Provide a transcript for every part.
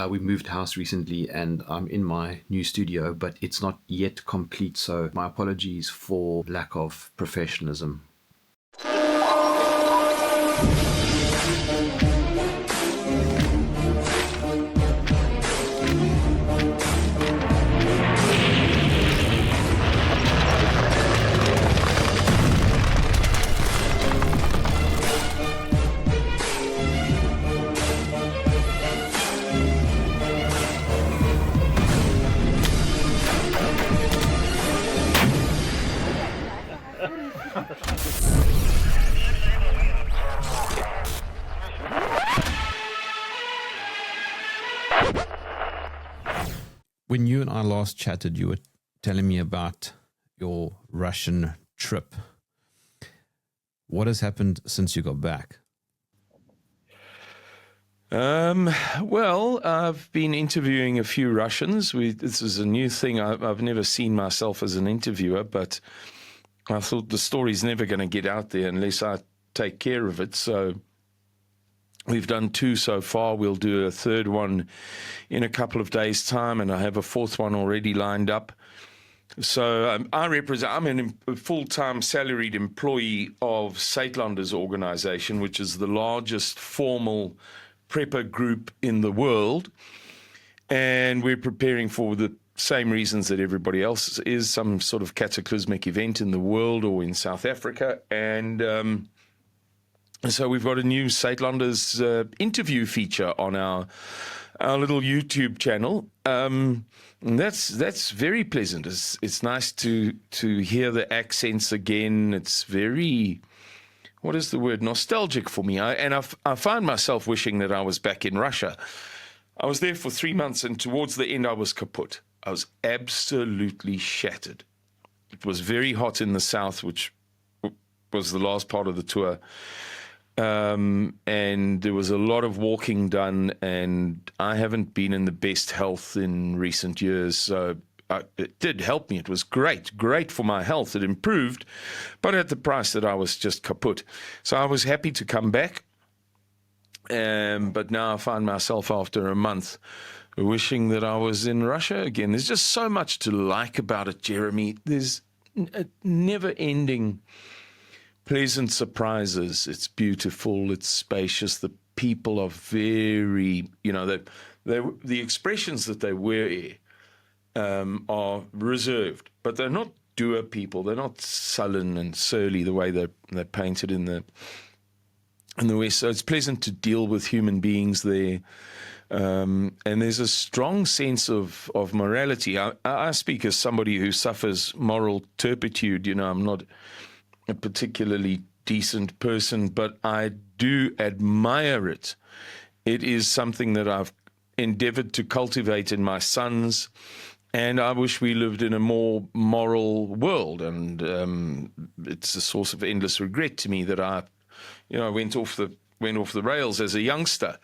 We moved house recently and I'm in my new studio, but it's not yet complete. So my apologies for lack of professionalism. When you and I last chatted, you were telling me about your Russian trip. What has happened since you got back? Well, I've been interviewing a few Russians. This is a new thing. I've never seen myself as an interviewer, but I thought the story's never going to get out there unless I take care of it. So we've done 2 so far. We'll do a 3rd one in a couple of days' time, and I have a 4th one already lined up. So I'm a full-time salaried employee of Saitlander's organization, which is the largest formal prepper group in the world. And we're preparing for the same reasons that everybody else is, some sort of cataclysmic event in the world or in South Africa. And so we've got a new Saitlander's interview feature on our little YouTube channel. And that's very pleasant. It's nice to hear the accents again. It's very, what is the word, nostalgic for me. I find myself wishing that I was back in Russia. I was there for 3 months, and towards the end I was kaput. I was absolutely shattered. It was very hot in the south, which was the last part of the tour. And there was a lot of walking done, and I haven't been in the best health in recent years. So it did help me. It was great for my health. It improved, but at the price that I was just kaput. So I was happy to come back. But now I find myself after a month wishing that I was in Russia again. There's just so much to like about it, Jeremy. There's a never-ending pleasant surprises. It's beautiful. It's spacious. The people are very, the expressions that they wear are reserved, but they're not doer people. They're not sullen and surly the way they're painted in the West. So it's pleasant to deal with human beings there. And there's a strong sense of morality. I speak as somebody who suffers moral turpitude. I'm not a particularly decent person, but I do admire it. It is something that I've endeavored to cultivate in my sons, and I wish we lived in a more moral world. And it's a source of endless regret to me that I went off the rails as a youngster.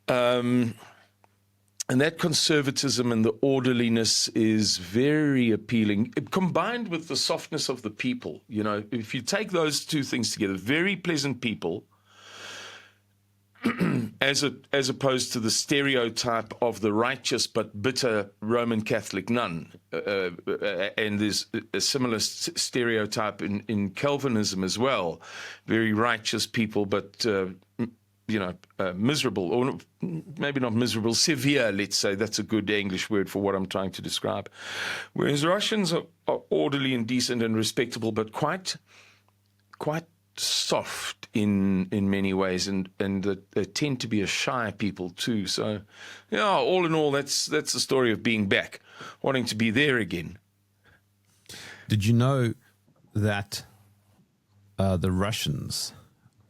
And that conservatism and the orderliness is very appealing, combined with the softness of the people. If you take those 2 things together, very pleasant people, as opposed to the stereotype of the righteous but bitter Roman Catholic nun. And there's a similar stereotype in Calvinism as well. Very righteous people, but miserable, or maybe not miserable, severe, let's say. That's a good English word for what I'm trying to describe. Whereas Russians are orderly and decent and respectable, but quite soft in many ways, and they tend to be a shy people too. So, all in all, that's the story of being back, wanting to be there again. Did you know that the Russians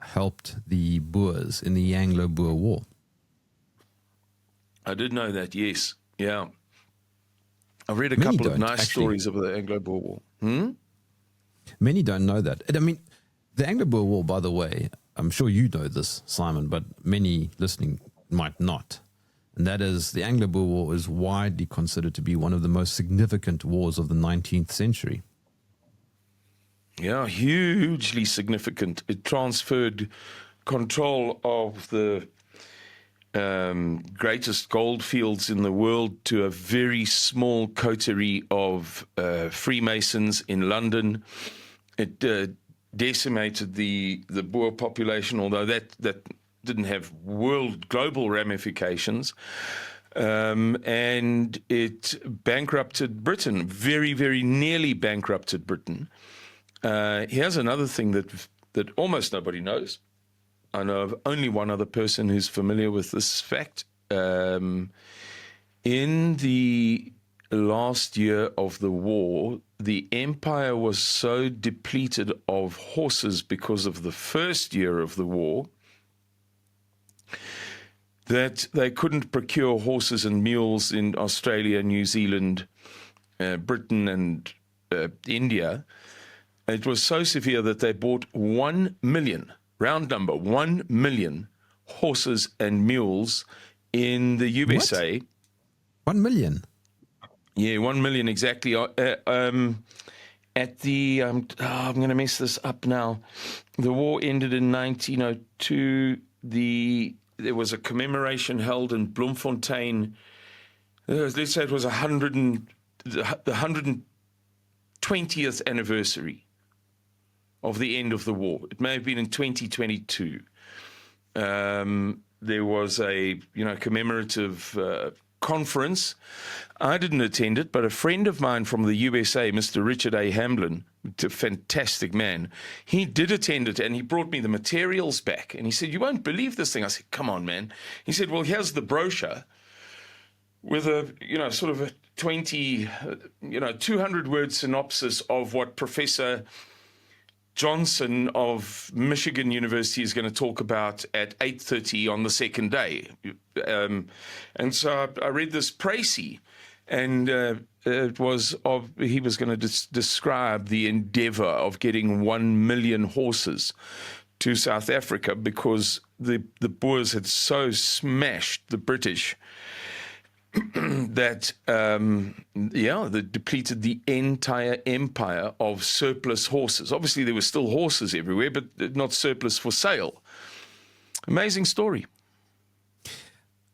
helped the Boers in the Anglo-Boer War? I did know that, yes. Yeah. I've read a couple of nice stories of the Anglo-Boer War. Many don't know that. I mean, the Anglo-Boer War, by the way, I'm sure you know this, Simon, but many listening might not. And that is, the Anglo-Boer War is widely considered to be one of the most significant wars of the 19th century. Yeah, hugely significant. It transferred control of the greatest gold fields in the world to a very small coterie of Freemasons in London. It decimated the Boer population, although that didn't have global ramifications. And it bankrupted Britain, very, very nearly bankrupted Britain. Here's another thing that almost nobody knows. I know of only one other person who's familiar with this fact. In the last year of the war, the empire was so depleted of horses because of the first year of the war that they couldn't procure horses and mules in Australia, New Zealand, Britain, and India. It was so severe that they bought 1 million, round number, 1 million horses and mules in the USA. What? 1 million? Yeah, 1 million exactly. At the, I'm going to mess this up now. The war ended in 1902. There was a commemoration held in Bloemfontein. Let's say it was the 120th anniversary of the end of the war. It may have been in 2022. There was a commemorative conference. I didn't attend it, but a friend of mine from the USA, Mr. Richard A. Hamblin, a fantastic man, he did attend it, and he brought me the materials back. And he said, "You won't believe this thing." I said, "Come on, man." He said, "Well, here's the brochure with a, sort of a 200-word synopsis of what Professor Johnson of Michigan University is going to talk about at 8:30 on the second day." And so I read this précis, and he was going to describe the endeavor of getting 1 million horses to South Africa because the Boers had so smashed the British that they depleted the entire empire of surplus horses. Obviously, there were still horses everywhere, but not surplus for sale. Amazing story.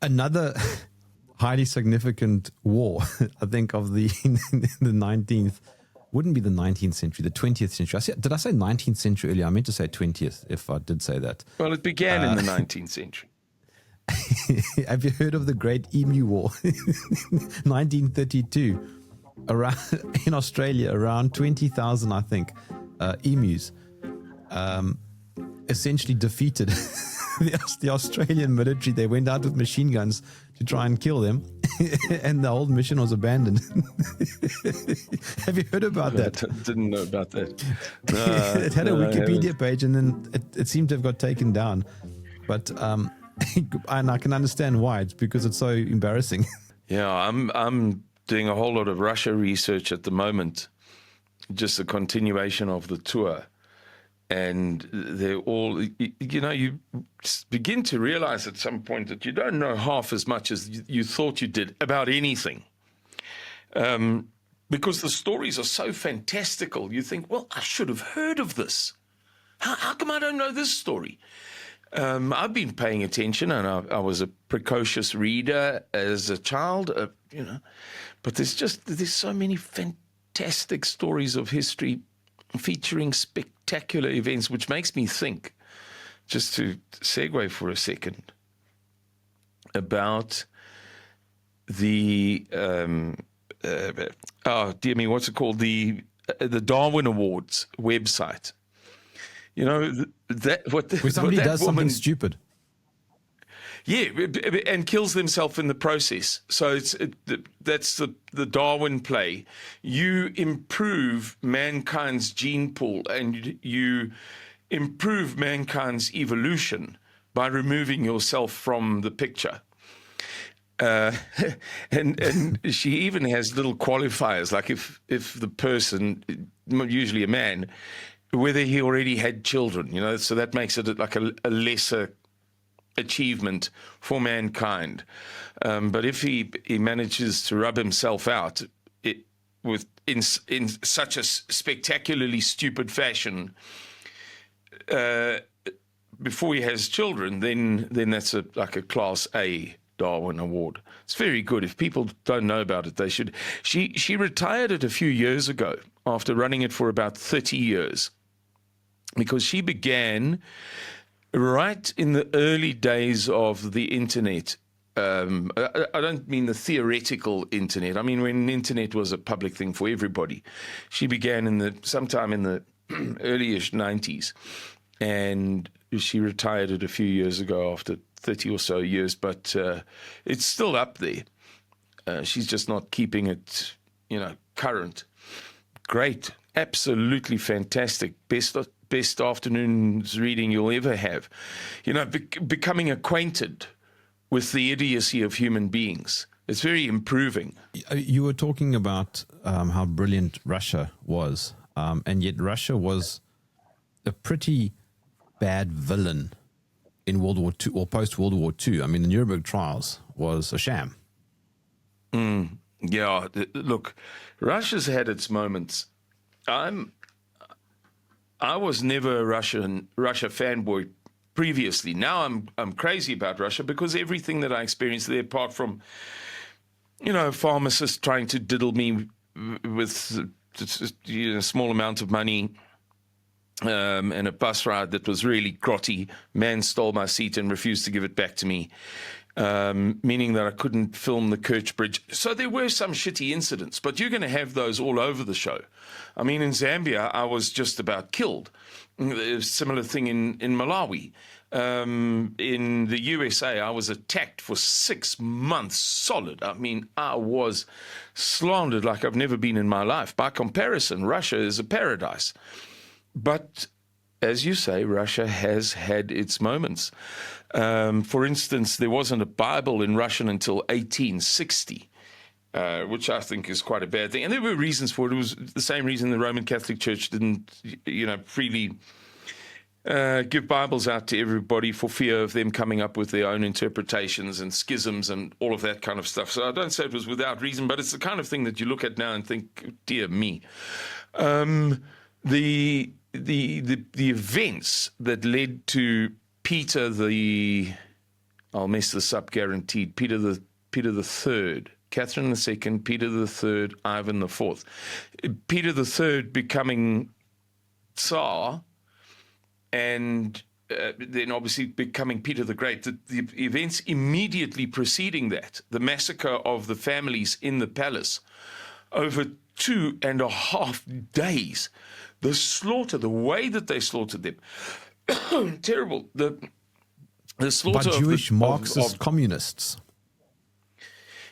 Another highly significant war, I think, of the 19th, wouldn't be the 19th century, the 20th century. Did I say 19th century earlier? I meant to say 20th, if I did say that. Well, it began in the 19th century. Have you heard of the Great Emu War? 1932. Around in Australia, around 20,000, I think, emus essentially defeated the Australian military. They went out with machine guns to try and kill them, and the whole mission was abandoned. Have you heard about that? I didn't know about that. It had a Wikipedia page, and then it seemed to have got taken down. But and I can understand why. It's because it's so embarrassing. Yeah, I'm doing a whole lot of Russia research at the moment, just a continuation of the tour. And they're all, you begin to realize at some point that you don't know half as much as you thought you did about anything. Because the stories are so fantastical. You think, well, I should have heard of this. How come I don't know this story? I've been paying attention, and I was a precocious reader as a child, but there's so many fantastic stories of history featuring spectacular events, which makes me think, just to segue for a second, about the what's it called? The Darwin Awards website. Where somebody does something stupid. Yeah, and kills themselves in the process. So that's the Darwin play. You improve mankind's gene pool, and you improve mankind's evolution by removing yourself from the picture. And she even has little qualifiers, like if the person, usually a man, whether he already had children, so that makes it like a lesser achievement for mankind. But if he manages to rub himself out in such a spectacularly stupid fashion, before he has children, then that's like a Class A Darwin Award. It's very good. If people don't know about it, they should. She retired it a few years ago after running it for about 30 years because she began right in the early days of the internet. I don't mean the theoretical internet. I mean when the internet was a public thing for everybody. She began sometime in the early-ish 90s, and she retired it a few years ago after 30 or so years, but it's still up there. She's just not keeping it, current. Great, absolutely fantastic. Best afternoon's reading you'll ever have. Becoming acquainted with the idiocy of human beings. It's very improving. You were talking about how brilliant Russia was, and yet Russia was a pretty bad villain in World War II or post-World War II. I mean, the Nuremberg trials was a sham. Yeah, look, Russia's had its moments. I was never a Russia fanboy previously. Now I'm crazy about Russia because everything that I experienced there, apart from, pharmacists trying to diddle me with a small amount of money, and a bus ride that was really grotty. Man stole my seat and refused to give it back to me, meaning that I couldn't film the Kerch Bridge. So there were some shitty incidents, but you're going to have those all over the show. I mean, in Zambia, I was just about killed. A similar thing in Malawi. In the USA, I was attacked for 6 months solid. I mean, I was slandered like I've never been in my life. By comparison, Russia is a paradise. But as you say, Russia has had its moments. For instance, there wasn't a Bible in Russian until 1860. Which I think is quite a bad thing. And there were reasons for it. It was the same reason the Roman Catholic Church didn't, freely give Bibles out to everybody for fear of them coming up with their own interpretations and schisms and all of that kind of stuff. So I don't say it was without reason, but it's the kind of thing that you look at now and think, dear me. The events that led to Peter I'll mess this up guaranteed, Peter the Third, Catherine II, Peter III, Ivan IV. Peter III becoming Tsar, and then obviously becoming Peter the Great. The events immediately preceding that, the massacre of the families in the palace, over 2.5 days, the slaughter, the way that they slaughtered them, terrible. The slaughter by Jewish Marxist communists.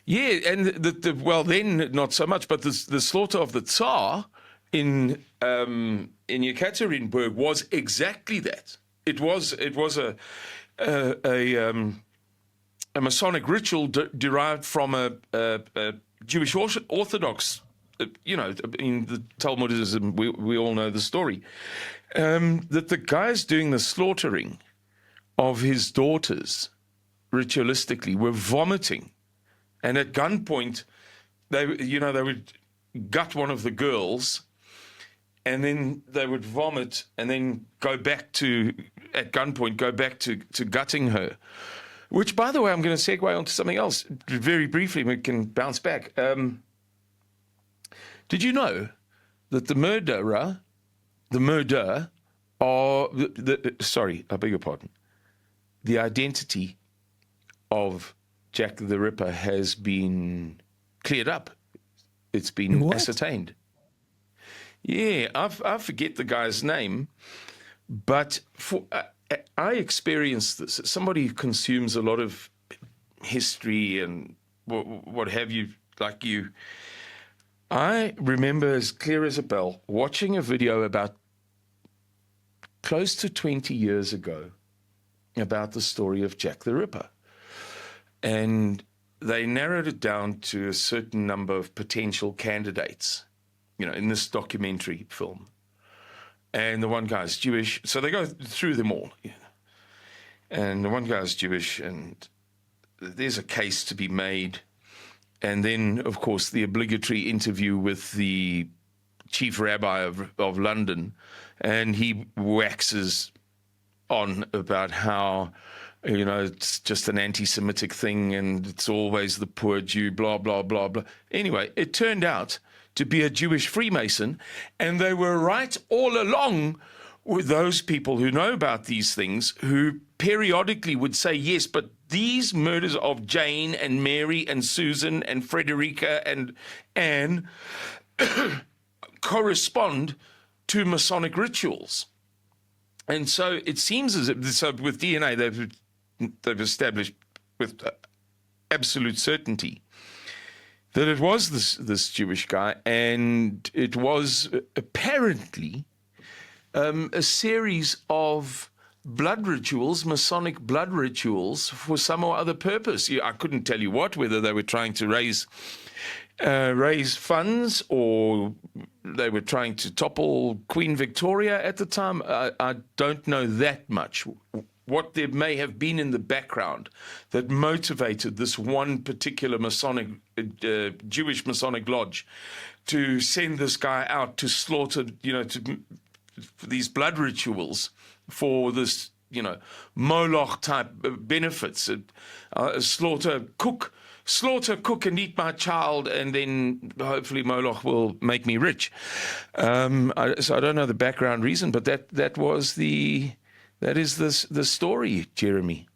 Yeah, and well, then not so much, but the slaughter of the Tsar in Yekaterinburg was exactly that. It was a Masonic ritual derived from a Jewish Orthodox. In the Talmudism, we all know the story. That the guys doing the slaughtering of his daughters ritualistically were vomiting. And at gunpoint, they would gut one of the girls, and then they would vomit, and then at gunpoint, go back to gutting her. Which, by the way, I'm going to segue onto something else very briefly. We can bounce back. Did you know that the identity of Jack the Ripper has been cleared up. It's been ascertained. Yeah, I forget the guy's name, but I experienced this. Somebody who consumes a lot of history and what have you, like you. I remember as clear as a bell watching a video about close to 20 years ago about the story of Jack the Ripper. And they narrowed it down to a certain number of potential candidates, in this documentary film. And the one guy's Jewish, so they go through them all. And the one guy's Jewish, and there's a case to be made. And then, of course, the obligatory interview with the chief rabbi of London, and he waxes on about how, it's just an anti-Semitic thing and it's always the poor Jew, blah, blah, blah, blah. Anyway, it turned out to be a Jewish Freemason, and they were right all along with those people who know about these things, who periodically would say, yes, but these murders of Jane and Mary and Susan and Frederica and Anne correspond to Masonic rituals. And so it seems as if, so with DNA, they've established with absolute certainty that it was this Jewish guy, and it was apparently a series of blood rituals, Masonic blood rituals, for some or other purpose. I couldn't tell you what, whether they were trying to raise funds, or they were trying to topple Queen Victoria at the time. I don't know that much. What there may have been in the background that motivated this one particular Masonic, Jewish Masonic lodge to send this guy out to slaughter, for these blood rituals for this, Moloch type benefits. Slaughter, cook, and eat my child, and then hopefully Moloch will make me rich. So I don't know the background reason, but that is the story, Jeremy.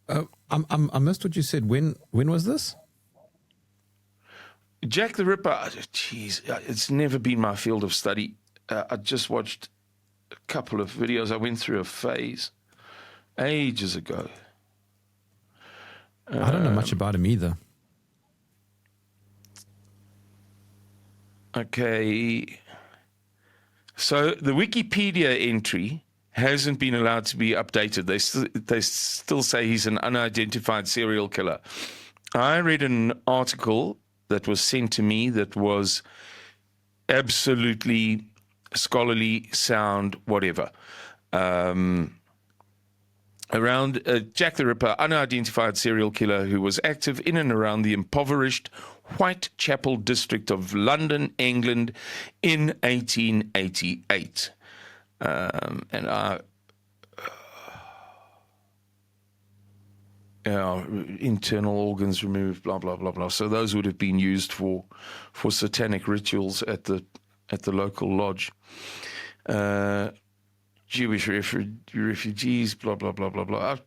I missed what you said. When was this? Jack the Ripper. Jeez, it's never been my field of study. I just watched a couple of videos. I went through a phase ages ago. I don't know much about him either. Okay. So the Wikipedia entry hasn't been allowed to be updated. They still say he's an unidentified serial killer. I read an article that was sent to me that was absolutely scholarly, sound, whatever. Around Jack the Ripper, unidentified serial killer who was active in and around the impoverished Whitechapel district of London, England in 1888. And internal organs removed, blah, blah, blah, blah. So those would have been used for satanic rituals at the local lodge. Jewish refugees, blah, blah, blah, blah, blah. I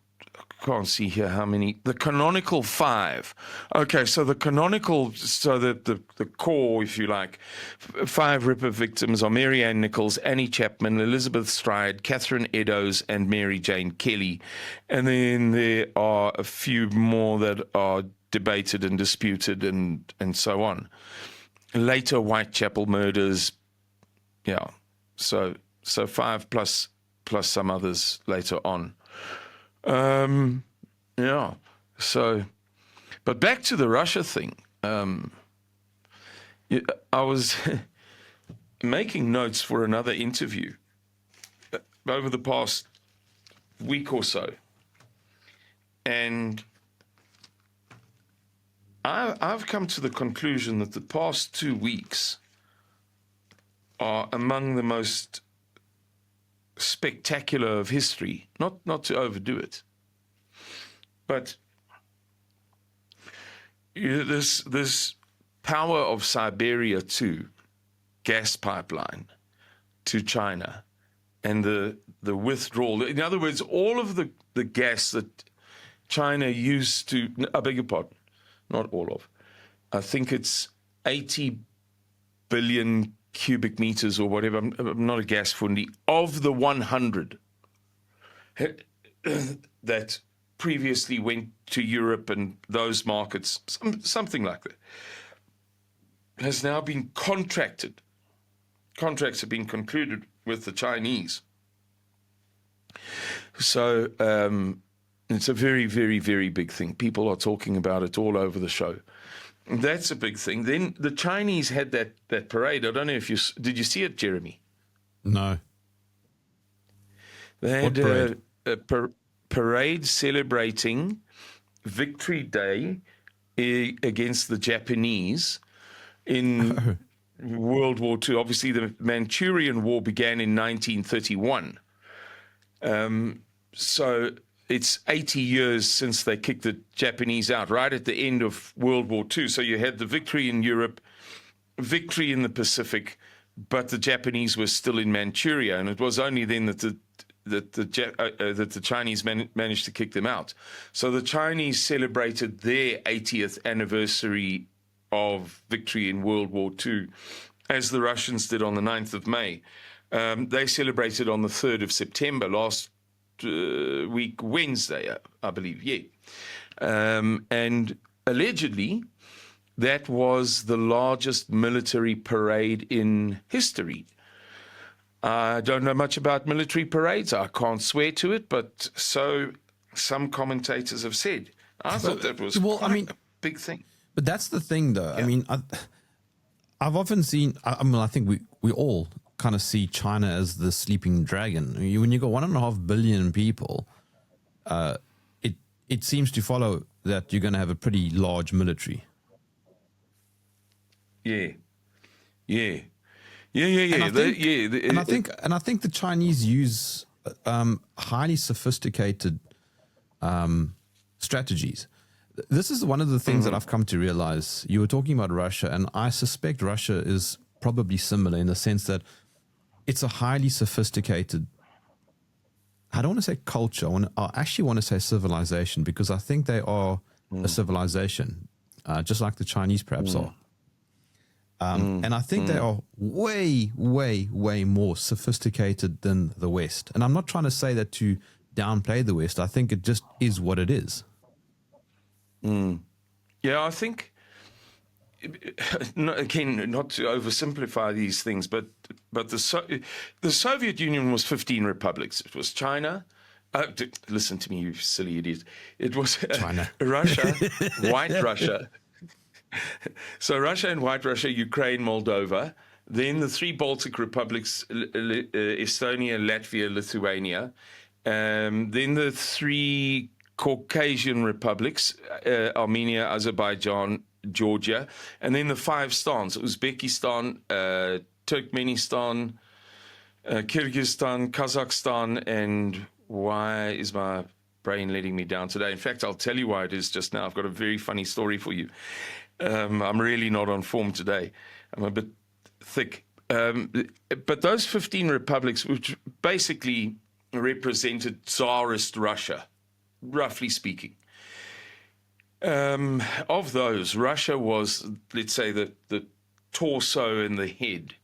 can't see here how many. The canonical 5. Okay, so the canonical, so the core, if you like, 5 Ripper victims are Mary Ann Nichols, Annie Chapman, Elizabeth Stride, Catherine Eddowes, and Mary Jane Kelly. And then there are a few more that are debated and disputed and so on. Later Whitechapel murders, yeah. So 5 plus some others later on. Yeah. So, but back to the Russia thing. I was making notes for another interview over the past week or so, and I've come to the conclusion that the past 2 weeks are among the most spectacular of history, not to overdo it, but this power of Siberia 2 gas pipeline to China, and the withdrawal. In other words, all of the gas that China used to, I beg your pardon, not all of, I think it's 80 billion cubic meters or whatever. I'm not a gas fundy, of the 100 that previously went to Europe and those markets, something like that, has now been contracted. Contracts have been concluded with the Chinese. So it's a very, very, very big thing. People are talking about it all over the show. That's a big thing. Then the Chinese had that parade. I don't know if did you see it, Jeremy? No. They had a parade celebrating Victory Day against the Japanese in World War II. Obviously, the Manchurian War began in 1931. So it's 80 years since they kicked the Japanese out, right at the end of World War II. So you had the victory in Europe, victory in the Pacific, but the Japanese were still in Manchuria, and it was only then that the Chinese managed to kick them out. So the Chinese celebrated their 80th anniversary of victory in World War II, as the Russians did on the 9th of May. They celebrated on the 3rd of September, last week, Wednesday, I believe, yeah. And allegedly, that was the largest military parade in history. I don't know much about military parades. I can't swear to it, but so some commentators have said. I thought that was a big thing. But that's the thing, though. Yeah. I mean, I've often seen, I think we all kind of see China as the sleeping dragon. I mean, when you've got 1.5 billion people, it seems to follow that you're going to have a pretty large military. Yeah. And I think the Chinese use highly sophisticated strategies. This is one of the things that I've come to realize. You were talking about Russia, and I suspect Russia is probably similar in the sense that it's a highly sophisticated, I don't want to say culture, I actually want to say civilization, because I think they are a civilization, just like the Chinese perhaps are. And I think they are way, way, way more sophisticated than the West. And I'm not trying to say that to downplay the West. I think it just is what it is. Yeah, I think, again, not to oversimplify these things, but the Soviet Union was 15 republics. It was China. Listen to me, you silly idiot. It was China, Russia, White Russia. So Russia and White Russia, Ukraine, Moldova, then the 3 Baltic republics, Estonia, Latvia, Lithuania, then the 3 Caucasian republics, Armenia, Azerbaijan, Georgia, and then the 5 stans, Uzbekistan, Turkmenistan, Kyrgyzstan, Kazakhstan, and why is my brain letting me down today? In fact, I'll tell you why it is just now. I've got a very funny story for you. I'm really not on form today. I'm a bit thick. But those 15 republics, which basically represented Tsarist Russia, roughly speaking, of those, Russia was, let's say, the torso and the head,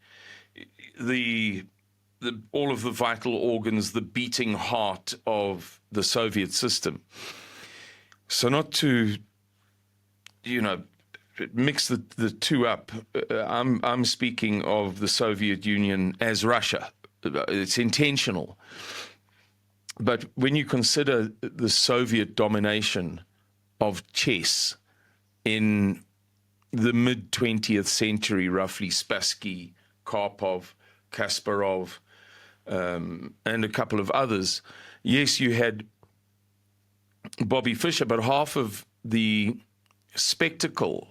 all of the vital organs, the beating heart of the Soviet system. So not to, mix the two up. I'm speaking of the Soviet Union as Russia. It's intentional. But when you consider the Soviet domination of chess in the mid-20th century, roughly, Spassky, Karpov, Kasparov, and a couple of others, yes, you had Bobby Fischer, but half of the spectacle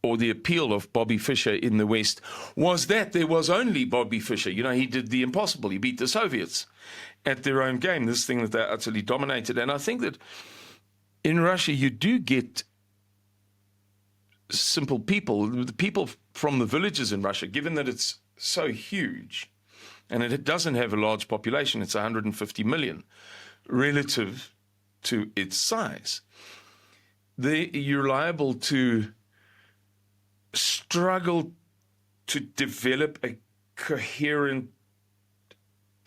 or the appeal of Bobby Fischer in the West was that there was only Bobby Fischer. He did the impossible. He beat the Soviets at their own game, this thing that they utterly dominated. And I think that in Russia, you do get simple people, the people from the villages in Russia, given that it's so huge and it doesn't have a large population, it's 150 million relative to its size. You're liable to struggle to develop a coherent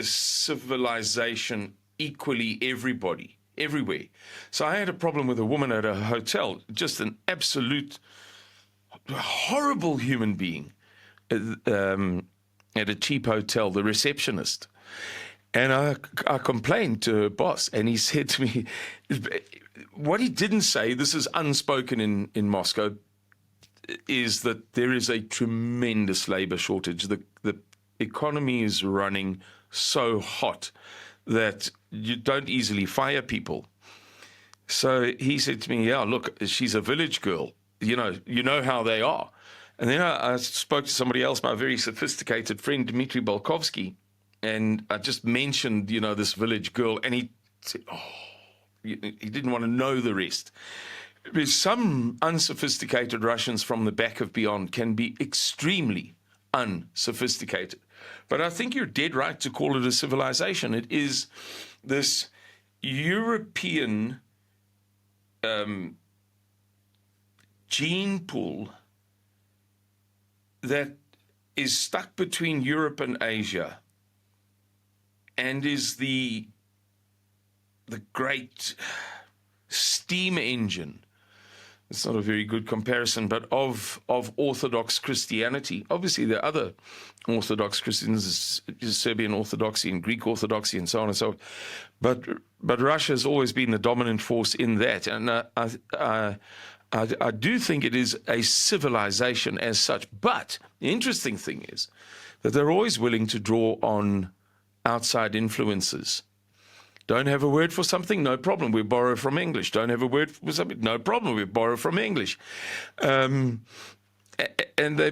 civilization equally everywhere. So I had a problem with a woman at a hotel, just an absolute horrible human being at a cheap hotel, the receptionist. And I complained to her boss, and he said to me, what he didn't say, this is unspoken in Moscow, is that there is a tremendous labor shortage. The economy is running so hot that you don't easily fire people. So he said to me, yeah, look, she's a village girl. You know how they are. And then I spoke to somebody else, my very sophisticated friend, Dmitry Bolkovsky, And I just mentioned, this village girl, and he said, he didn't want to know the rest. Because some unsophisticated Russians from the back of beyond can be extremely unsophisticated. But I think you're dead right to call it a civilization. It is this European gene pool that is stuck between Europe and Asia, and is the great steam engine. It's not a very good comparison, but of Orthodox Christianity. Obviously, there are other Orthodox Christians, Serbian Orthodoxy and Greek Orthodoxy and so on and so on. But Russia has always been the dominant force in that. And I do think it is a civilization as such. But the interesting thing is that they're always willing to draw on outside influences. Don't have a word for something? No problem. We borrow from English. Don't have a word for something? No problem. We borrow from English. And they,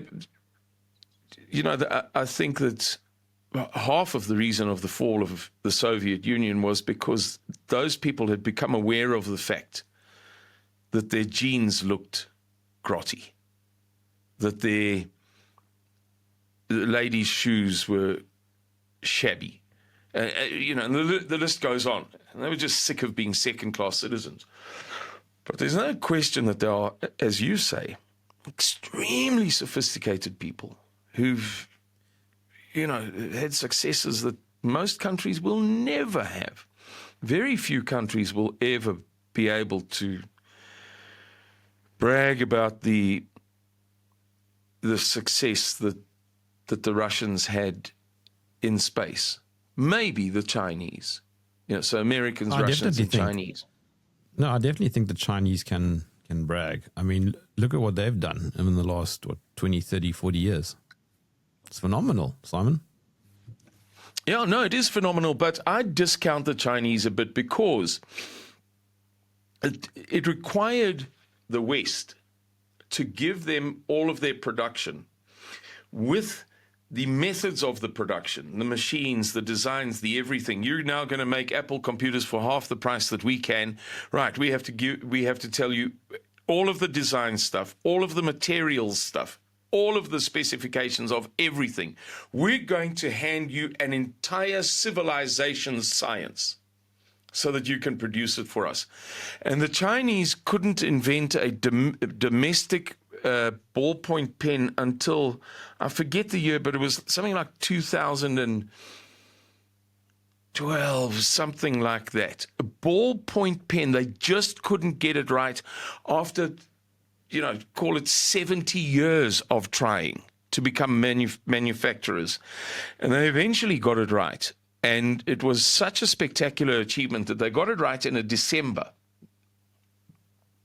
I think that half of the reason of the fall of the Soviet Union was because those people had become aware of the fact that their genes looked grotty, that their ladies' shoes were shabby. And the list goes on. And they were just sick of being second-class citizens. But there's no question that there are, as you say, extremely sophisticated people who've, had successes that most countries will never have. Very few countries will ever be able to brag about the success that the Russians had in space. Maybe the Chinese, so Americans, Russians, and Chinese. No, I definitely think the Chinese can brag. I mean, look at what they've done in the last, 20, 30, 40 years. It's phenomenal, Simon. Yeah, no, it is phenomenal, but I discount the Chinese a bit because it required the West to give them all of their production with the methods of the production, the machines, the designs, the everything. You're now going to make Apple computers for half the price that we can. Right, we have to tell you all of the design stuff, all of the materials stuff, all of the specifications of everything. We're going to hand you an entire civilization science so that you can produce it for us. And the Chinese couldn't invent a domestic ballpoint pen until, I forget the year, but it was something like 2012, something like that. A ballpoint pen, they just couldn't get it right after, call it 70 years of trying to become manufacturers. And they eventually got it right. And it was such a spectacular achievement that they got it right in December.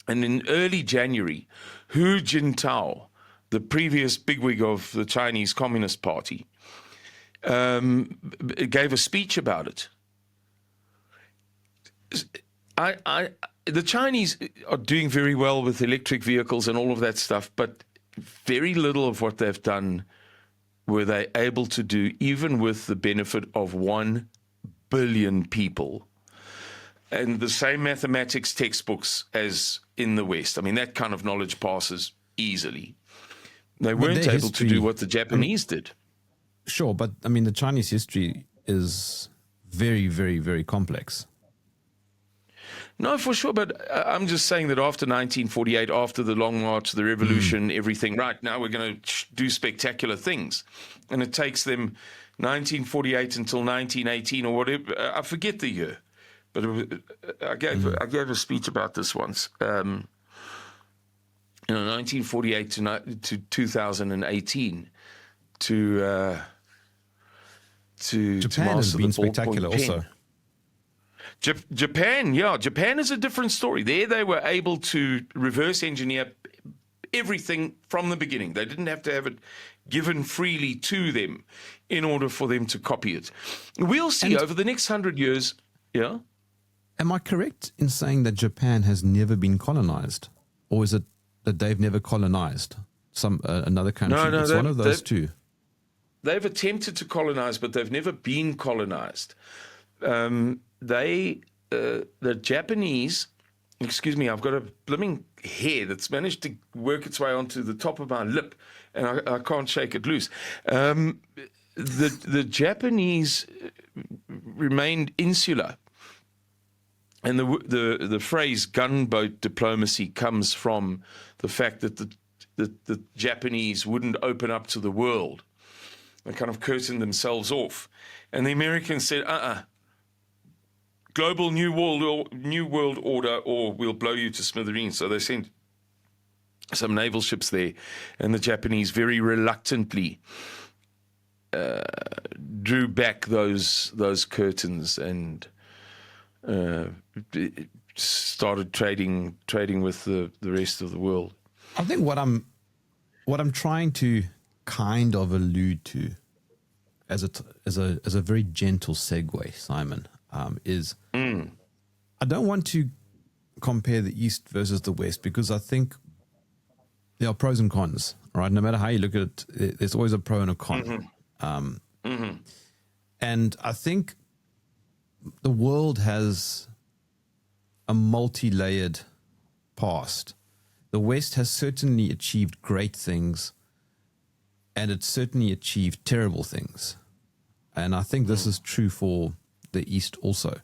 And in early January, Hu Jintao, the previous bigwig of the Chinese Communist Party, gave a speech about it. The Chinese are doing very well with electric vehicles and all of that stuff, but very little of what they've done were they able to do, even with the benefit of 1 billion people. And the same mathematics textbooks as in the West. I mean, that kind of knowledge passes easily. They weren't able to do what the Japanese did. Sure, but I mean, the Chinese history is very, very, very complex. No, for sure, but I'm just saying that after 1948, after the Long March, the Revolution, everything, right, now we're going to do spectacular things. And it takes them 1948 until 1918 or whatever. I forget the year. But I gave a speech about this once. 1948 to 2018 to Japan has been spectacular also. Japan is a different story. There they were able to reverse engineer everything from the beginning. They didn't have to have it given freely to them in order for them to copy it. We'll see over the next 100 years. Yeah. Am I correct in saying that Japan has never been colonized? Or is it that they've never colonized another country? No, it's one of those two. they've attempted to colonize, but they've never been colonized. The Japanese, excuse me, I've got a blooming hair that's managed to work its way onto the top of my lip, and I can't shake it loose. The Japanese remained insular, and the phrase gunboat diplomacy comes from the fact that the Japanese wouldn't open up to the world. They kind of curtained themselves off, and the Americans said, global new world order, or we'll blow you to smithereens. So they sent some naval ships there, and the Japanese very reluctantly drew back those curtains and started trading with the rest of the world. I think what I'm trying to kind of allude to as a very gentle segue, Simon, is I don't want to compare the East versus the West, because I think there are pros and cons, right? No matter how you look at it, there's always a pro and a con. And I think the world has a multi-layered past. The West has certainly achieved great things, and it's certainly achieved terrible things. And I think this is true for the East also.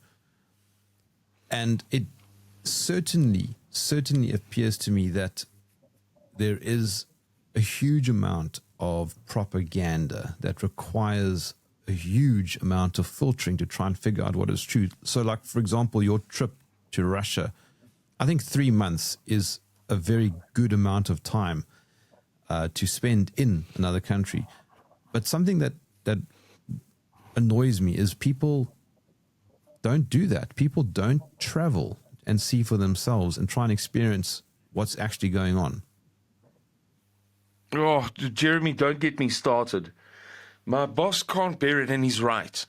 And it certainly appears to me that there is a huge amount of propaganda that requires a huge amount of filtering to try and figure out what is true. So, like, for example, your trip to Russia, I think 3 months is a very good amount of time to spend in another country. But something that annoys me is people don't do that. People don't travel and see for themselves and try and experience what's actually going on. Oh, Jeremy, don't get me started. My boss can't bear it, and he's right.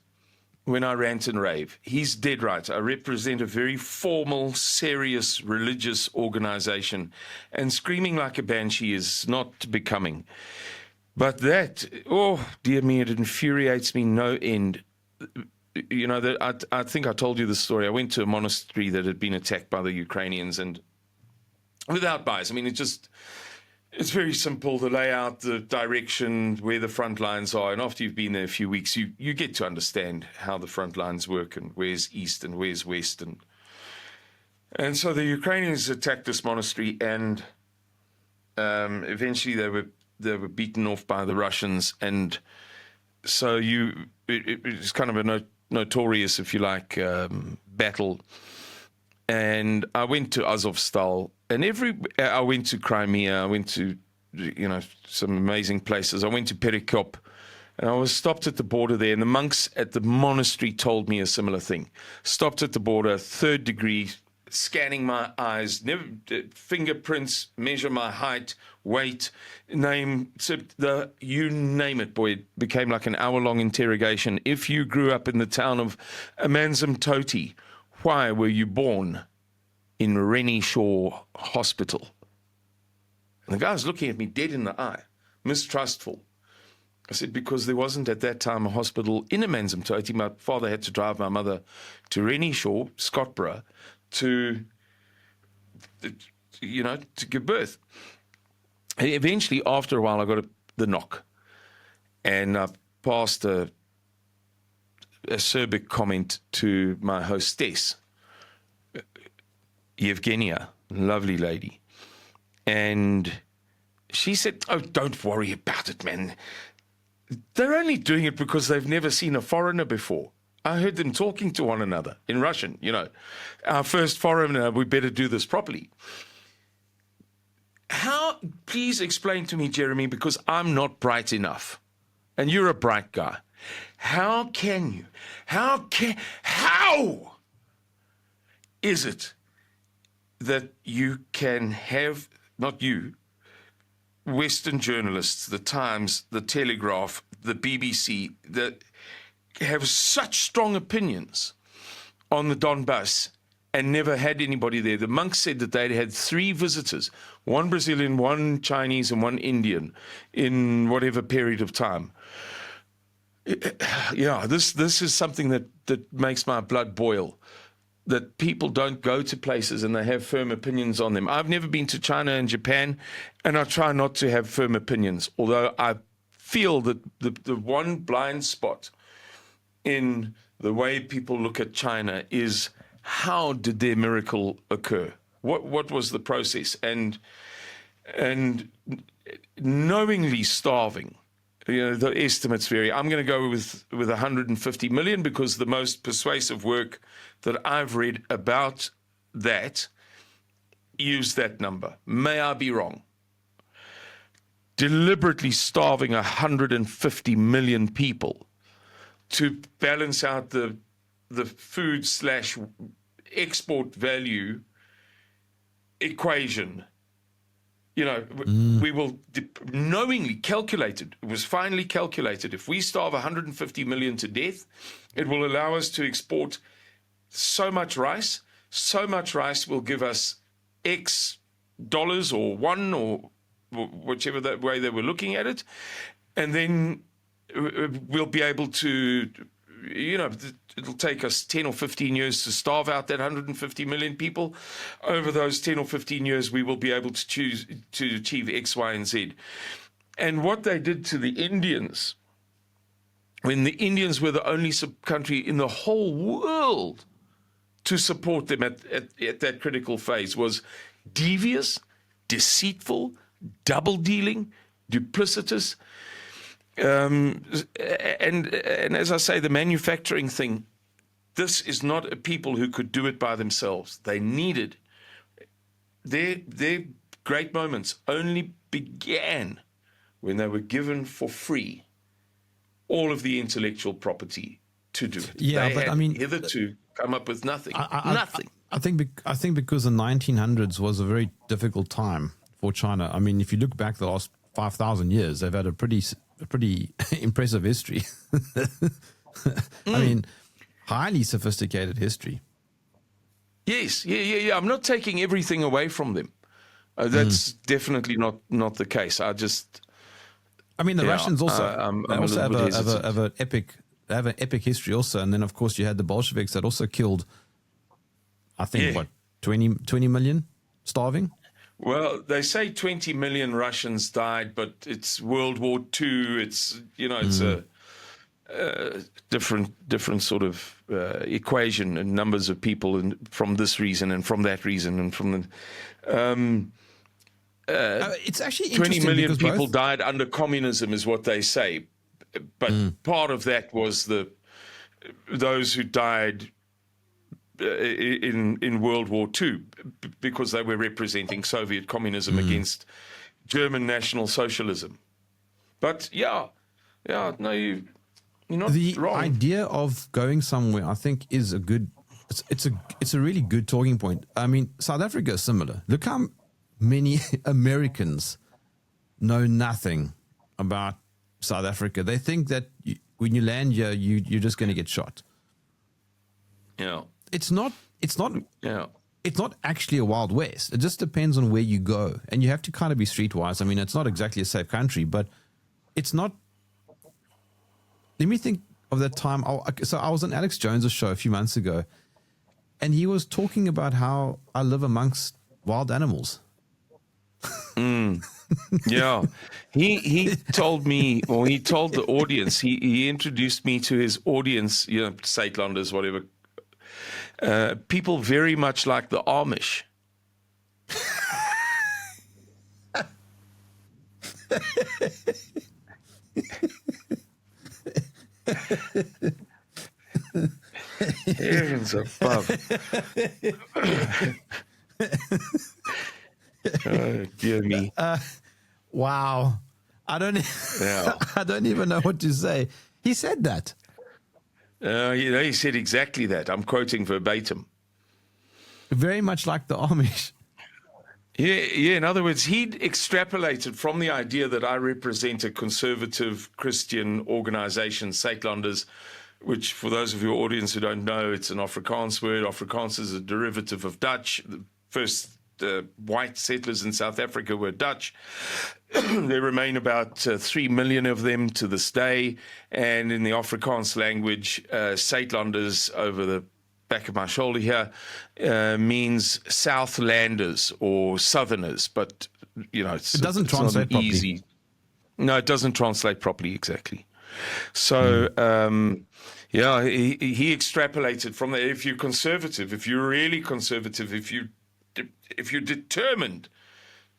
When I rant and rave, he's dead right. I represent a very formal, serious, religious organization, and screaming like a banshee is not becoming. But that, oh, dear me, it infuriates me no end. You know, I think I told you the story. I went to a monastery that had been attacked by the Ukrainians, and without bias, I mean, it's very simple, the layout, the direction, where the front lines are. And after you've been there a few weeks, you get to understand how the front lines work and where's east and where's west. And so the Ukrainians attacked this monastery, and eventually they were beaten off by the Russians. And so it's kind of a notorious, if you like, battle. And I went to Azovstal, and I went to Crimea, I went to, some amazing places. I went to Perikop, and I was stopped at the border there, and the monks at the monastery told me a similar thing. Stopped at the border, 3rd degree, scanning my eyes, fingerprints, measure my height, weight, name, you name it, boy. It became like an hour-long interrogation. If you grew up in the town of Amanzimtoti, why were you born in Rennie-Shaw Hospital? And the guy was looking at me dead in the eye, mistrustful. I said, because there wasn't at that time a hospital in Amanzimtoti. My father had to drive my mother to Rennie-Shaw, Scottborough, to give birth. And eventually, after a while, I got the knock, and I passed a acerbic comment to my hostess, Yevgenia, lovely lady. And she said, oh, don't worry about it, man. They're only doing it because they've never seen a foreigner before. I heard them talking to one another in Russian, our first foreigner, we better do this properly. Please explain to me, Jeremy, because I'm not bright enough, and you're a bright guy. How is it that you can have, not you, Western journalists, the Times, the Telegraph, the BBC, that have such strong opinions on the Donbass and never had anybody there? The monks said that they'd had 3 visitors, 1 Brazilian, 1 Chinese, and 1 Indian in whatever period of time. Yeah, this is something that makes my blood boil. That people don't go to places and they have firm opinions on them. I've never been to China and Japan, and I try not to have firm opinions, although I feel that the one blind spot in the way people look at China is, how did their miracle occur? What was the process? And knowingly starving. The estimates vary. I'm going to go with 150 million because the most persuasive work that I've read about that used that number. May I be wrong? Deliberately starving 150 million people to balance out the food / export value equation. We will knowingly calculated. It was finally calculated. If we starve 150 million to death, it will allow us to export so much rice. So much rice will give us X dollars or one or whichever that way they were looking at it. And then we'll be able to, it'll take us 10 or 15 years to starve out that 150 million people. Over those 10 or 15 years, we will be able to achieve X, Y, and Z. And what they did to the Indians, when the Indians were the only country in the whole world to support them at that critical phase, was devious, deceitful, double-dealing, duplicitous. And as I say, the manufacturing thing, this is not a people who could do it by themselves. They needed their great moments only began when they were given for free all of the intellectual property to do it. Yeah, they but had I mean, hitherto come up with nothing. Nothing. I think because the 1900s was a very difficult time for China. I mean, if you look back the last 5,000 years, they've had a pretty impressive history. I mean, highly sophisticated history. Yes, yeah. I'm not taking everything away from them. That's definitely not the case. I mean, the Russians also I'm also a little bit have an epic history also, and then of course you had the Bolsheviks that also killed, I think, 20 million starving. Well, they say 20 million Russians died, but it's World War II. It's it's a different sort of equation and numbers of people, and from this reason and from that reason and from the. It's actually 20 million people both died under communism, is what they say, but part of that was those who died in World War II because they were representing Soviet communism against German National Socialism. But no, you're not the wrong. idea of going somewhere, I think, is it's a really good talking point. I mean, South Africa is similar. Look how many Americans know nothing about South Africa. They think that when you land here, you're just going to get shot. Yeah. It's not Yeah. It's not actually a Wild West. It just depends on where you go. And you have to kind of be streetwise. I mean, it's not exactly a safe country, but it's not. Let me think of that time. So I was on Alex Jones' show a few months ago, and he was talking about how I live amongst wild animals. Yeah. He told me, or he told the audience, he introduced me to his audience, Saitlanders, whatever. People very much like the Amish. Heavens above. Oh, dear me. Wow. I don't even know what to say. He said that. He said exactly that. I'm quoting verbatim. Very much like the Amish. Yeah. In other words, he'd extrapolated from the idea that I represent a conservative Christian organization, Saitlanders, which, for those of your audience who don't know, it's an Afrikaans word. Afrikaans is a derivative of Dutch. The first white settlers in South Africa were Dutch. There remain about 3 million of them to this day. And in the Afrikaans language, Suidlanders, over the back of my shoulder here, means Southlanders or Southerners. But, you know, it doesn't translate properly. Easy. No, it doesn't translate properly, exactly. So, yeah, he extrapolated from there. If you're conservative, if you're really conservative, if you're determined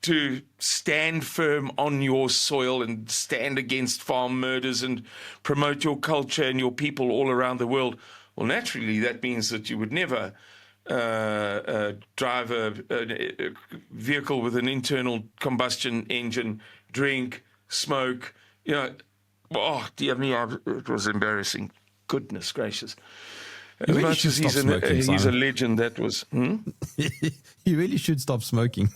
to stand firm on your soil and stand against farm murders and promote your culture and your people all around the world, well, naturally, that means that you would never drive a vehicle with an internal combustion engine, drink, smoke. You know, oh, dear me, it was embarrassing. Goodness gracious. As really much as he's a legend, that was... You really should stop smoking.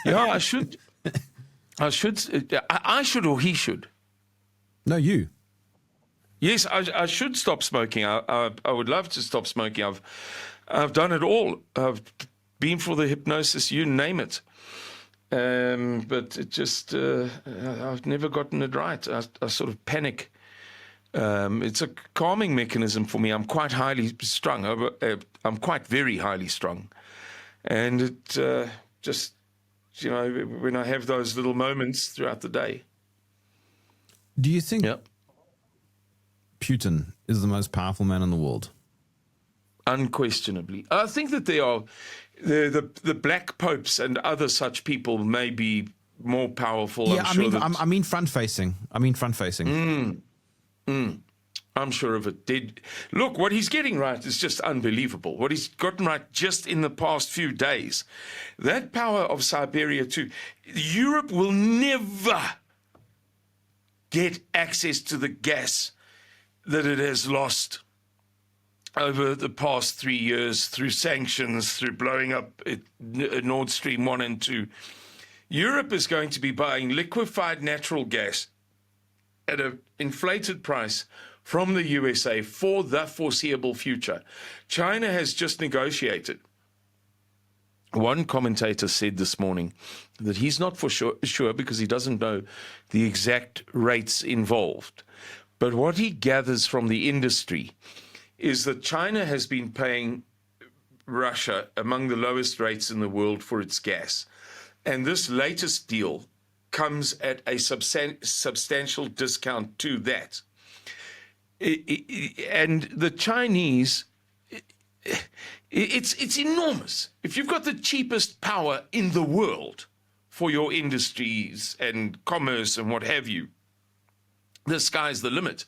Yeah, I should. I should, or he should. No, you. Yes, I should stop smoking. I would love to stop smoking. I've done it all. I've been for the hypnosis, you name it. But it just, I've never gotten it right. I sort of panic. It's a calming mechanism for me. I'm quite highly strung. I'm quite very highly strung. And it just, you know, when I have those little moments throughout the day. Do you think Putin is the most powerful man in the world? Unquestionably. I think that there are the black popes and other such people may be more powerful. Yeah, I mean front facing. I'm sure of it. Look, what he's getting right is just unbelievable. What he's gotten right just in the past few days. That power of Siberia too. Europe will never get access to the gas that it has lost over the past 3 years through sanctions, through blowing up Nord Stream 1 and 2. Europe is going to be buying liquefied natural gas at an inflated price from the USA for the foreseeable future. China has just negotiated. One commentator said this morning that he's not for sure because he doesn't know the exact rates involved. But what he gathers from the industry is that China has been paying Russia among the lowest rates in the world for its gas. And this latest deal comes at a substantial discount to that. And the Chinese, it's enormous. If you've got the cheapest power in the world for your industries and commerce and what have you, the sky's the limit.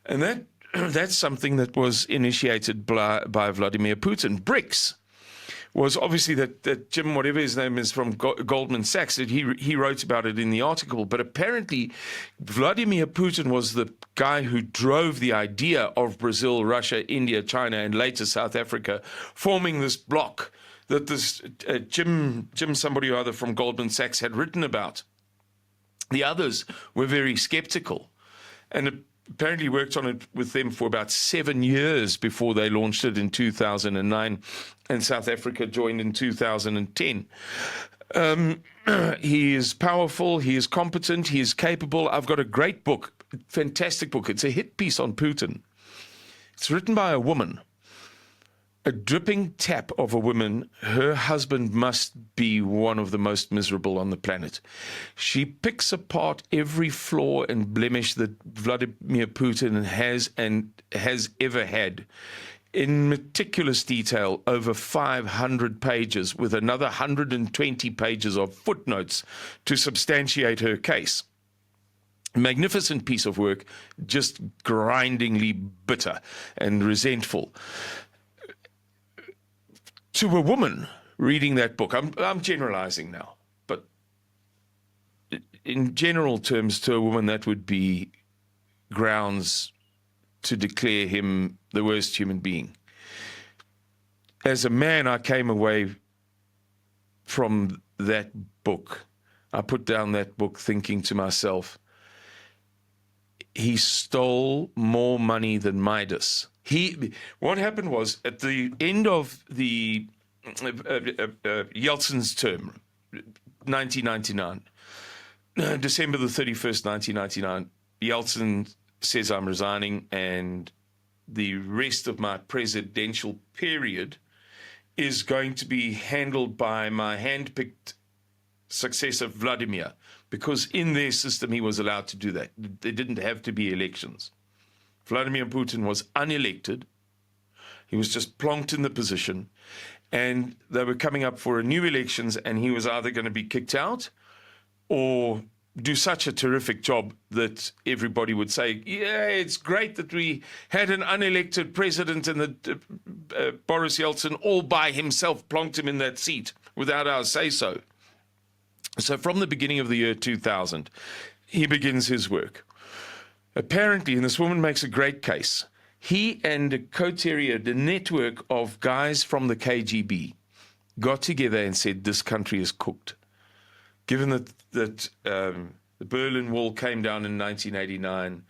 And that's something that was initiated by Vladimir Putin. BRICS was obviously that Jim, whatever his name is, from Goldman Sachs, that he wrote about it in the article. But apparently Vladimir Putin was the guy who drove the idea of Brazil, Russia, India, China, and later South Africa forming this bloc that this Jim somebody or other from Goldman Sachs had written about. The others were very skeptical and apparently worked on it with them for about 7 years before they launched it in 2009, and South Africa joined in 2010. He is powerful, he is competent, he is capable. I've got a great book, fantastic book. It's a hit piece on Putin. It's written by a woman, a dripping tap of a woman. Her husband must be one of the most miserable on the planet. She picks apart every flaw and blemish that Vladimir Putin has ever had in meticulous detail over 500 pages with another 120 pages of footnotes to substantiate her case. Magnificent piece of work, just grindingly bitter and resentful. To a woman reading that book, I'm generalizing now, but in general terms, to a woman, that would be grounds to declare him the worst human being. As a man, I came away from that book. I put down that book thinking to myself, he stole more money than Midas. What happened was, at the end of the Yeltsin's term, 1999. December the 31st, 1999, Yeltsin says, I'm resigning, and the rest of my presidential period is going to be handled by my hand-picked successor, Vladimir, because in their system he was allowed to do that. There didn't have to be elections. Vladimir Putin was unelected. He was just plonked in the position, and they were coming up for a new elections, and he was either going to be kicked out or do such a terrific job that everybody would say, yeah, it's great that we had an unelected president and that Boris Yeltsin all by himself plonked him in that seat without our say-so. So from the beginning of the year 2000, he begins his work. Apparently, and this woman makes a great case, he and a coterie, the network of guys from the KGB, got together and said, this country is cooked. Given that the Berlin Wall came down in 1989,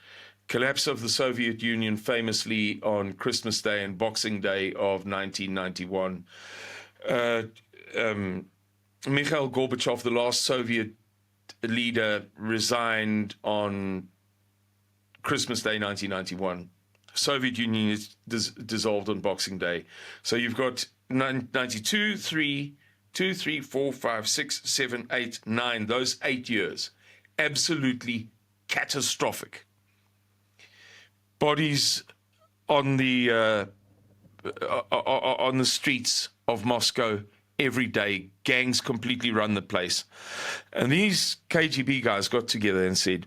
collapse of the Soviet Union famously on Christmas Day and Boxing Day of 1991, Mikhail Gorbachev, the last Soviet leader, resigned on Christmas Day 1991. Soviet Union is dissolved on Boxing Day. So you've got 92, 3, 2, 3, 4, 5, 6, 7, 8, 9, those 8 years, absolutely catastrophic. Bodies on the streets of Moscow every day. Gangs completely run the place. And these KGB guys got together and said,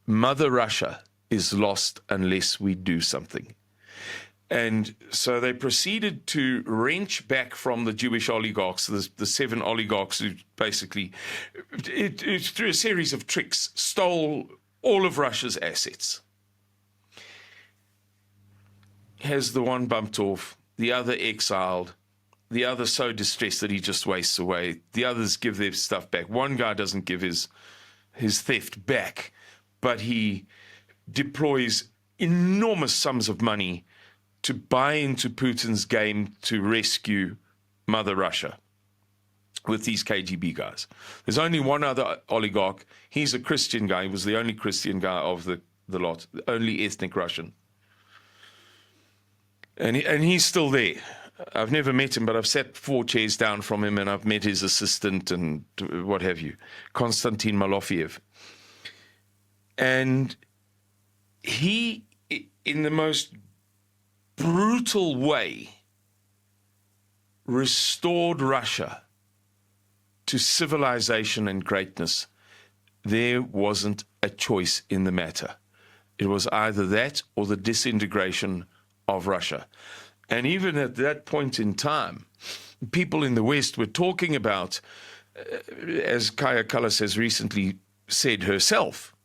Mother Russia is lost unless we do something. And so they proceeded to wrench back from the Jewish oligarchs, the 7 oligarchs who basically, through a series of tricks, stole all of Russia's assets. Has the one bumped off, the other exiled, the other so distressed that he just wastes away. The others give their stuff back. One guy doesn't give his theft back, but he deploys enormous sums of money to buy into Putin's game to rescue Mother Russia with these KGB guys. There's only one other oligarch. He's a Christian guy. He was the only Christian guy of the lot, the only ethnic Russian. And he's still there. I've never met him, but I've sat 4 chairs down from him, and I've met his assistant and what have you, Konstantin Malofiev. And he, in the most brutal way, restored Russia to civilization and greatness. There wasn't a choice in the matter. It was either that or the disintegration of Russia. And even at that point in time, people in the West were talking about, as Kaya Kallas has recently said herself,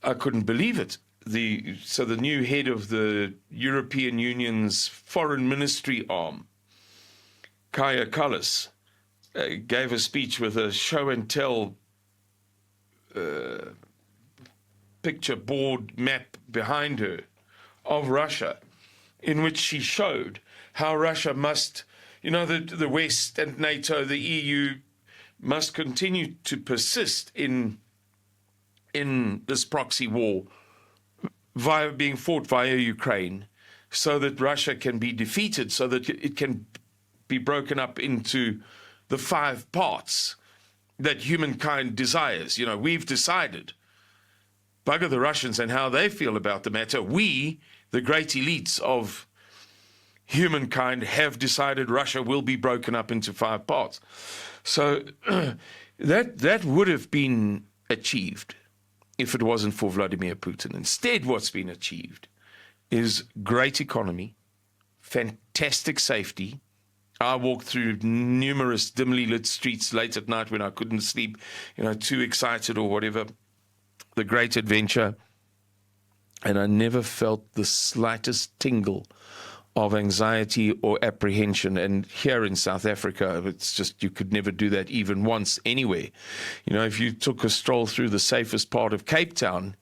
I couldn't believe it. So the new head of the European Union's foreign ministry arm, Kaya Kallas, gave a speech with a show and tell picture board map behind her of Russia, in which she showed how Russia must, the West and NATO, the EU, must continue to persist in this proxy war being fought via Ukraine, so that Russia can be defeated, so that it can be broken up into the 5 parts that humankind desires. We've decided. Bugger the Russians and how they feel about the matter. We, the great elites of humankind, have decided Russia will be broken up into 5 parts. So that would have been achieved if it wasn't for Vladimir Putin. Instead, what's been achieved is great economy, fantastic safety. I walked through numerous dimly lit streets late at night when I couldn't sleep, too excited or whatever. The great adventure. And I never felt the slightest tingle of anxiety or apprehension. And here in South Africa, it's just, you could never do that even once anywhere. If you took a stroll through the safest part of Cape Town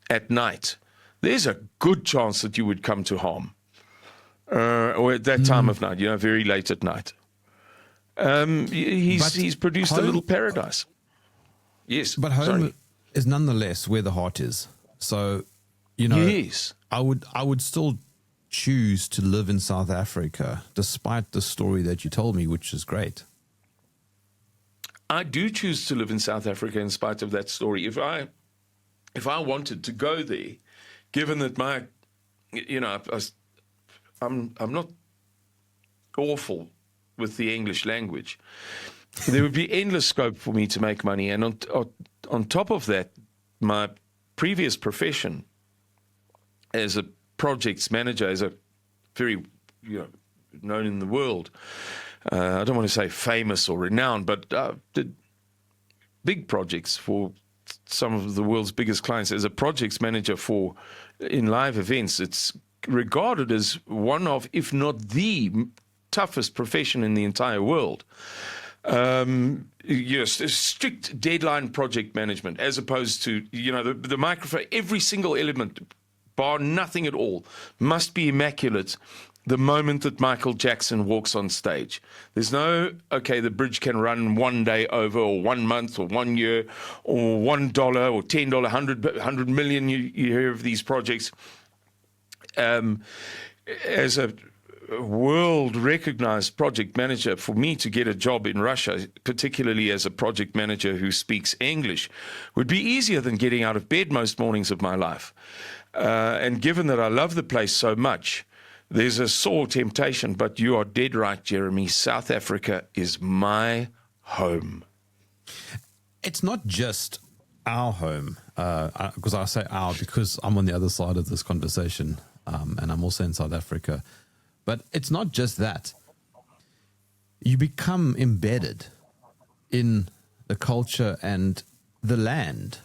at night, there's a good chance that you would come to harm. or at that time of night, very late at night. He's produced a little paradise. Yes, but home sorry. is nonetheless where the heart is. So, Yes. I would still choose to live in South Africa, despite the story that you told me, which is great. I do choose to live in South Africa in spite of that story. If I wanted to go there, given that I'm not awful with the English language, there would be endless scope for me to make money. And on top of that, my previous profession as a projects manager, as a very known in the world, I don't want to say famous or renowned, but did big projects for some of the world's biggest clients. As a projects manager in live events, it's regarded as one of, if not the toughest profession in the entire world. Yes, strict deadline project management, as opposed to, the microphone, every single element, bar nothing at all, must be immaculate the moment that Michael Jackson walks on stage. There's no, the bridge can run 1 day over, or 1 month, or 1 year, or $1, or $10, 100 million. You hear of these projects. As a world-recognized project manager, for me to get a job in Russia, particularly as a project manager who speaks English, would be easier than getting out of bed most mornings of my life. And given that I love the place so much, there's a sore temptation, but you are dead right, Jeremy. South Africa is my home. It's not just our home, because I say our because I'm on the other side of this conversation, and I'm also in South Africa. But it's not just that. You become embedded in the culture and the land.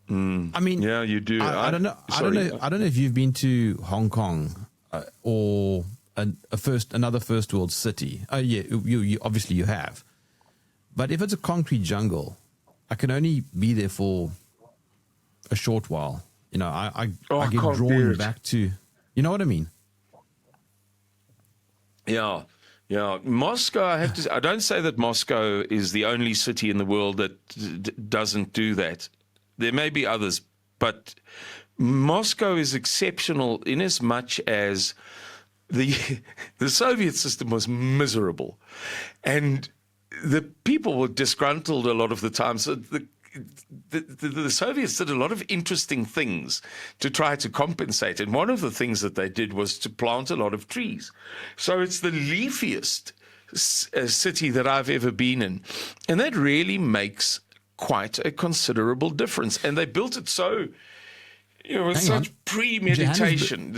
I mean, yeah, you do. I don't know. Sorry. I don't know if you've been to Hong Kong or another first world city. Oh yeah, you obviously you have. But if it's a concrete jungle, I can only be there for a short while. I get drawn back to. You know what I mean? Yeah. Yeah, Moscow, I don't say that Moscow is the only city in the world that doesn't do that. There may be others, but Moscow is exceptional in as much as the Soviet system was miserable. And the people were disgruntled a lot of the time. So the Soviets did a lot of interesting things to try to compensate. And one of the things that they did was to plant a lot of trees. So it's the leafiest city that I've ever been in. And that really makes quite a considerable difference. And they built it so, with such premeditation.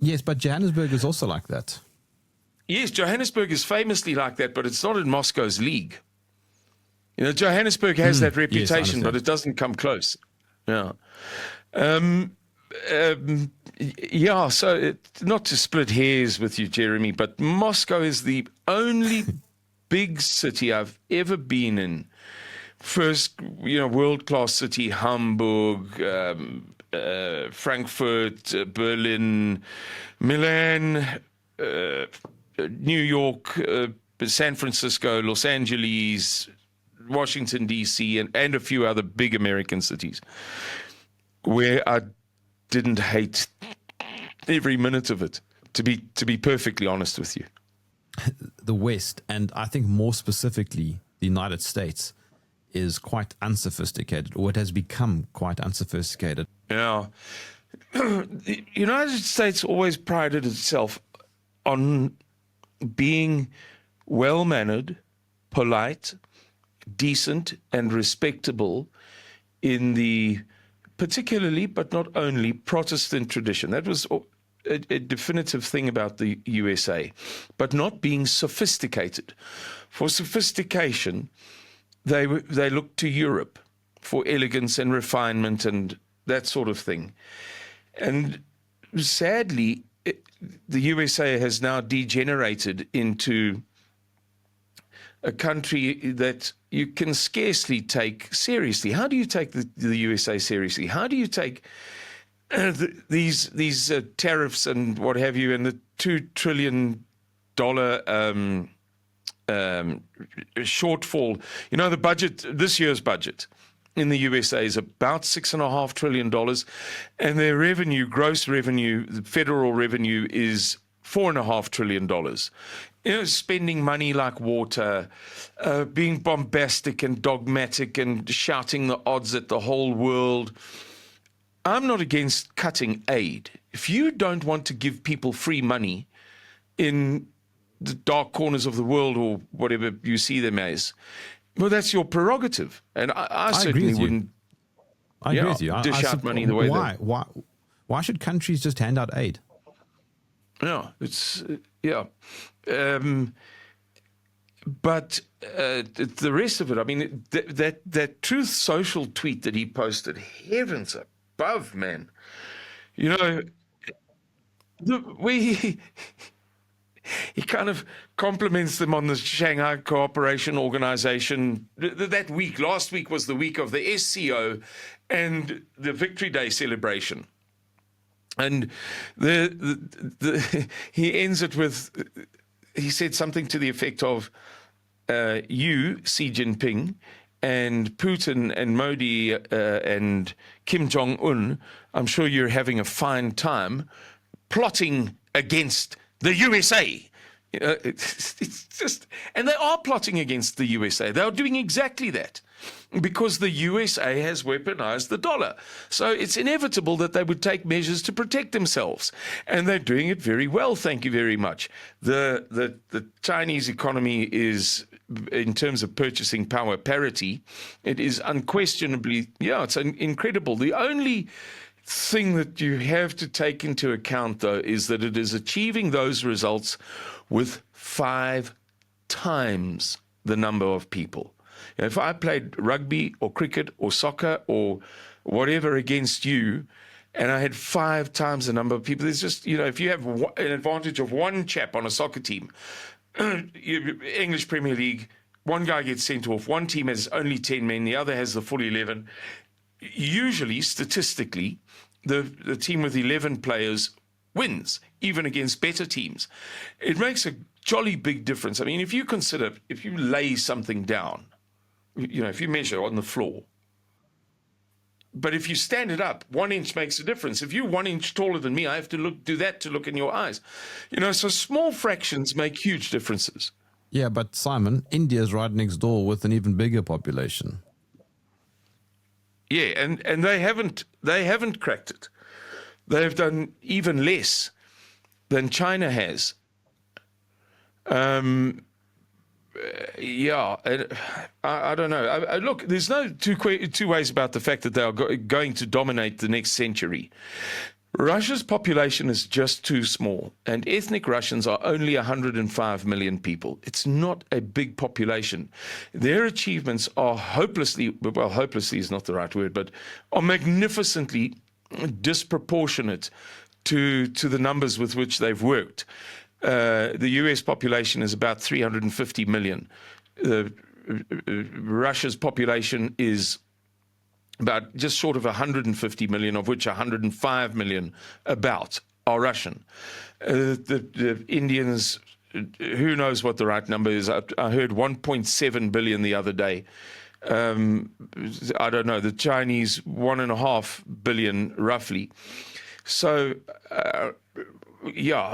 Yes, but Johannesburg is also like that. Yes, Johannesburg is famously like that, but it's not in Moscow's league. Johannesburg has that reputation, yes, but it doesn't come close. Yeah. So not to split hairs with you, Jeremy, but Moscow is the only big city I've ever been in. First, world-class city, Hamburg, Frankfurt, Berlin, Milan, New York, San Francisco, Los Angeles, Washington, D.C., and a few other big American cities where I didn't hate every minute of it, to be perfectly honest with you. The West, and I think more specifically the United States, is quite unsophisticated, or it has become quite unsophisticated. Yeah. The United States always prided itself on being well-mannered, polite, decent, and respectable in the particularly, but not only, Protestant tradition. That was a definitive thing about the USA, but not being sophisticated. For sophistication, they looked to Europe for elegance and refinement and that sort of thing. And sadly, the USA has now degenerated into a country that you can scarcely take seriously. How do you take the USA seriously? How do you take these tariffs and what have you, and the $2 trillion shortfall. You know, the budget, this year's budget in the USA is about $6.5 trillion, and their revenue, gross revenue, the federal revenue, is $4.5 trillion. You know, spending money like water, being bombastic and dogmatic and shouting the odds at the whole world. I'm not against cutting aid. If you don't want to give people free money in the dark corners of the world or whatever you see them as, well, that's your prerogative. And I certainly wouldn't agree with you. dish out money the way that... Why should countries just hand out aid? No, it's, but the rest of it, I mean, that Truth Social tweet that he posted, heavens above, man. You know, he kind of compliments them on the Shanghai Cooperation Organization. That week, last week was the week of the SCO and the Victory Day celebration. And he ends it with, he said something to the effect of, you, Xi Jinping, and Putin and Modi and Kim Jong-un, I'm sure you're having a fine time plotting against the USA. It's just, and they are plotting against the USA. They are doing exactly that because the USA has weaponized the dollar. So it's inevitable that they would take measures to protect themselves. And they're doing it very well, thank you very much. The Chinese economy is, in terms of purchasing power parity, it is unquestionably, it's incredible. The only thing that you have to take into account, though, is that it is achieving those results with 5 times the number of people. You know, if I played rugby or cricket or soccer or whatever against you, and I had 5 times the number of people, there's just, you know, if you have an advantage of one chap on a soccer team, English Premier League, one guy gets sent off, one team has only 10 men, the other has the full 11. Usually, statistically, the team with 11 players wins, even against better teams. It makes a jolly big difference. I mean, if you consider, if you lay something down, you know, if you measure on the floor, but if you stand it up, 1 inch makes a difference. If you're 1 inch taller than me, I have to do that to look in your eyes. You know, so small fractions make huge differences. Yeah, but Simon, India's right next door with an even bigger population. Yeah, and they haven't cracked it. They've done even less than China has. I don't know. Look, there's no two ways about the fact that they are going to dominate the next century. Russia's population is just too small, and ethnic Russians are only 105 million people. It's not a big population. Their achievements are hopelessly is not the right word, but are magnificently disproportionate to the numbers with which they've worked. The US population is about 350 million. Russia's population is about just short of 150 million, of which 105 million about are Russian. The Indians, who knows what the right number is? I heard 1.7 billion the other day. I don't know. The Chinese, 1.5 billion roughly. So, I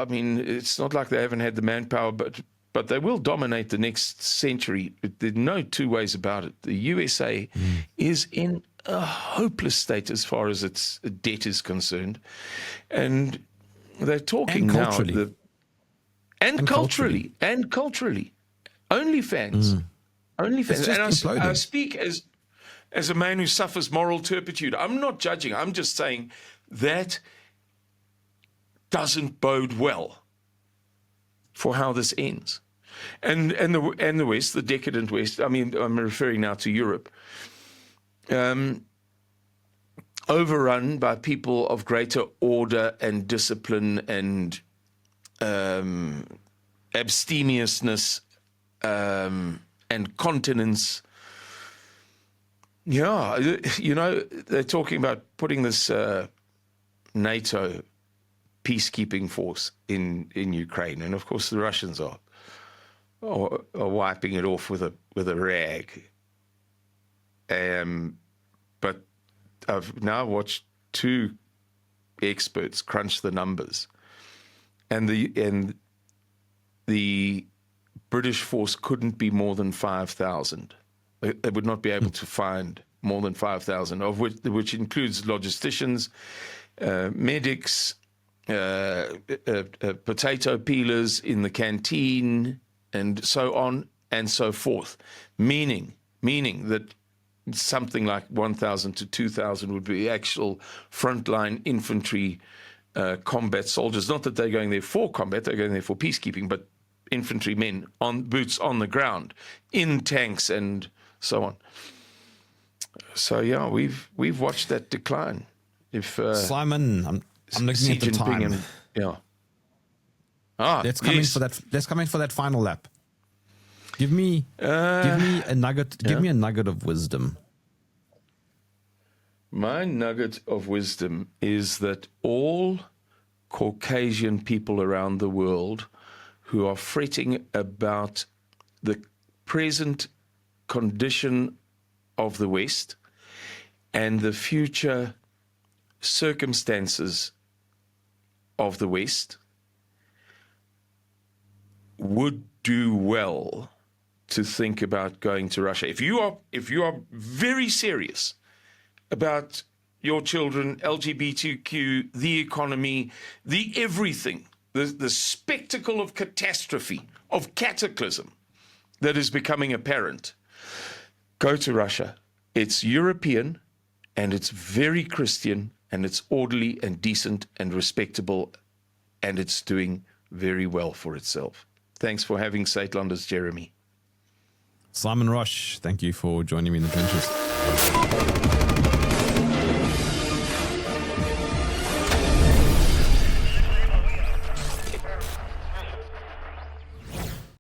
mean, it's not like they haven't had the manpower, but they will dominate the next century. There's no two ways about it. The USA is in a hopeless state as far as its debt is concerned. And they're talking now. Culturally. OnlyFans. OnlyFans. And I speak as a man who suffers moral turpitude. I'm not judging. I'm just saying that doesn't bode well for how this ends. And the West, the decadent West, I mean, I'm referring now to Europe, overrun by people of greater order and discipline and abstemiousness and continence. Yeah, you know, they're talking about putting this NATO peacekeeping force in Ukraine, and of course the Russians are wiping it off with a rag. But I've now watched two experts crunch the numbers, and the British force couldn't be more than 5,000. They would not be able to find more than 5,000, of which includes logisticians, medics, potato peelers in the canteen, and so on and so forth. Meaning that something like 1,000 to 2,000 would be actual frontline infantry combat soldiers. Not that they're going there for combat, they're going there for peacekeeping, but infantrymen on boots on the ground, in tanks and so on. So yeah, we've watched that decline. If Simon, I'm looking at the time. Let's come in for that. Let's come in for that final lap. Give me a nugget. Give me a nugget of wisdom. My nugget of wisdom is that all Caucasian people around the world who are fretting about the present condition of the West and the future circumstances of the West would do well to think about going to Russia. If you are very serious about your children, LGBTQ, the economy, the everything, the spectacle of catastrophe, of cataclysm that is becoming apparent, go to Russia. It's European, and it's very Christian, and it's orderly and decent and respectable, and it's doing very well for itself. Thanks for having Suidlanders, Jeremy. Simon Roche, thank you for joining me in the trenches.